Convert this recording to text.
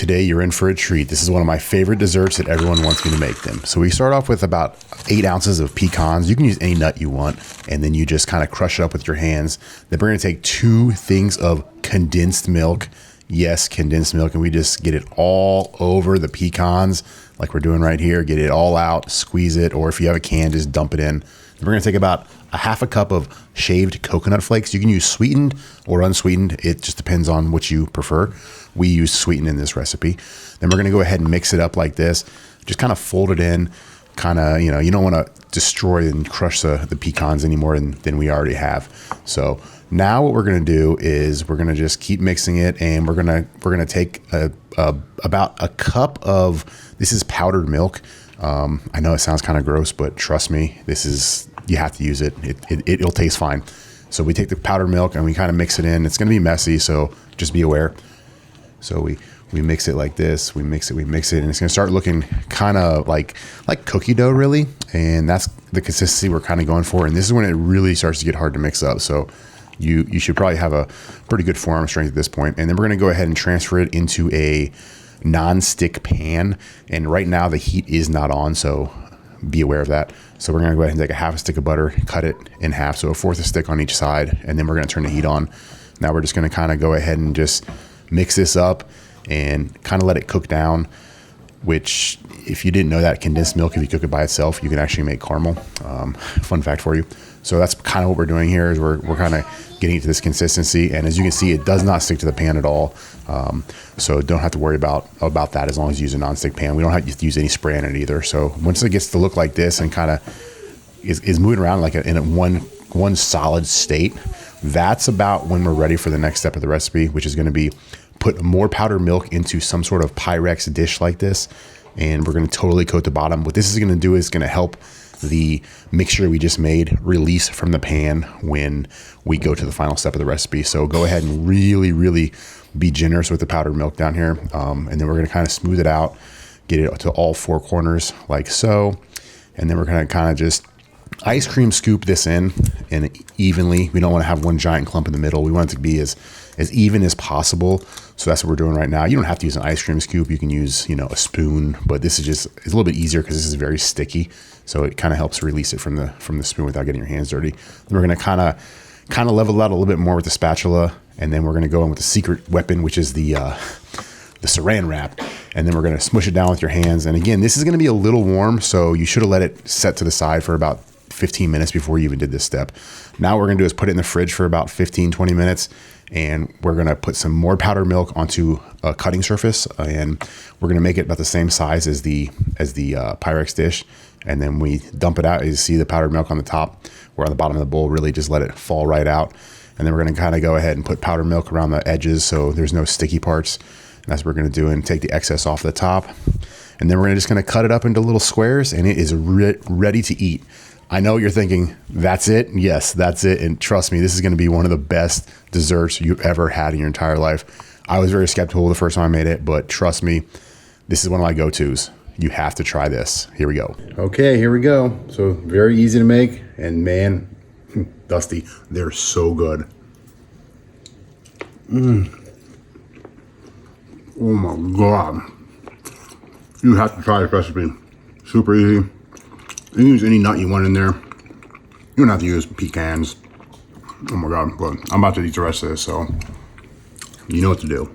today you're in for a treat. This is one of my favorite desserts that everyone wants me to make them. So we start off with about 8 ounces of pecans. You can use any nut you want, and then you just kind of crush it up with your hands. Then we're gonna take 2 things of condensed milk. Yes, condensed milk, and we just get it all over the pecans like we're doing right here. Get it all out, squeeze it, or if you have a can, just dump it in. Then we're gonna take about a half a cup of shaved coconut flakes. You can use sweetened or unsweetened. It just depends on what you prefer. We use sweetened in this recipe. Then we're gonna go ahead and mix it up like this. Just kind of fold it in, kind of, you don't wanna destroy and crush the pecans any more than we already have. So now what we're gonna do is we're gonna just keep mixing it, and we're gonna take about a cup of, this is powdered milk. I know it sounds kind of gross, but trust me, you have to use it. It'll taste fine. So we take the powdered milk and we kind of mix it in. It's going to be messy, so just be aware. So we mix it like this. We mix it, and it's going to start looking kind of like cookie dough, really. And that's the consistency we're kind of going for. And this is when it really starts to get hard to mix up. So you should probably have a pretty good forearm strength at this point. And then we're going to go ahead and transfer it into a non-stick pan. And right now the heat is not on, so be aware of that. So we're gonna go ahead and take a half a stick of butter, cut it in half, so a fourth a stick on each side, and then we're gonna turn the heat on. Now we're just gonna kind of go ahead and just mix this up and kind of let it cook down, which, if you didn't know that, condensed milk, if you cook it by itself, you can actually make caramel. Fun fact for you. So that's kind of what we're doing here, is we're kind of getting it to this consistency. And as you can see, it does not stick to the pan at all. So don't have to worry about that as long as you use a non-stick pan. We don't have to use any spray in it either. So once it gets to look like this and kind of is moving around like in a one solid state, that's about when we're ready for the next step of the recipe, which is going to be put more powdered milk into some sort of Pyrex dish like this. And we're going to totally coat the bottom. What this is going to do is going to help the mixture we just made release from the pan when we go to the final step of the recipe. So go ahead and really, really be generous with the powdered milk down here. And then we're going to kind of smooth it out, get it to all 4 corners like so. And then we're going to kind of just ice cream scoop this in and evenly. We don't want to have one giant clump in the middle. We want it to be as even as possible. So that's what we're doing right now. You don't have to use an ice cream scoop. You can use, a spoon, but this is it's a little bit easier because this is very sticky. So it kind of helps release it from the spoon without getting your hands dirty. Then we're going to kind of level it out a little bit more with the spatula. And then we're going to go in with the secret weapon, which is the saran wrap. And then we're going to smush it down with your hands. And again, this is going to be a little warm, so you should have let it set to the side for about 15 minutes before you even did this step. Now what we're going to do is put it in the fridge for about 15-20 minutes. And we're going to put some more powdered milk onto a cutting surface, and we're going to make it about the same size as the Pyrex dish. And then we dump it out. You see the powdered milk on the top. We're on the bottom of the bowl. Really just let it fall right out. And then we're going to kind of go ahead and put powdered milk around the edges so there's no sticky parts. And that's what we're going to do, and take the excess off the top. And then we're just going to cut it up into little squares, and it is ready to eat. I know you're thinking, that's it? Yes, that's it. And trust me, this is going to be one of the best desserts you've ever had in your entire life. I was very skeptical the first time I made it, but trust me, this is one of my go-tos. You have to try this. Here we go. Okay, here we go. So very easy to make, and man, Dusty, they're so good. Oh my God. You have to try this recipe. Super easy. You can use any nut you want in there. You don't have to use pecans. Oh my God, but I'm about to eat the rest of this, so you know what to do.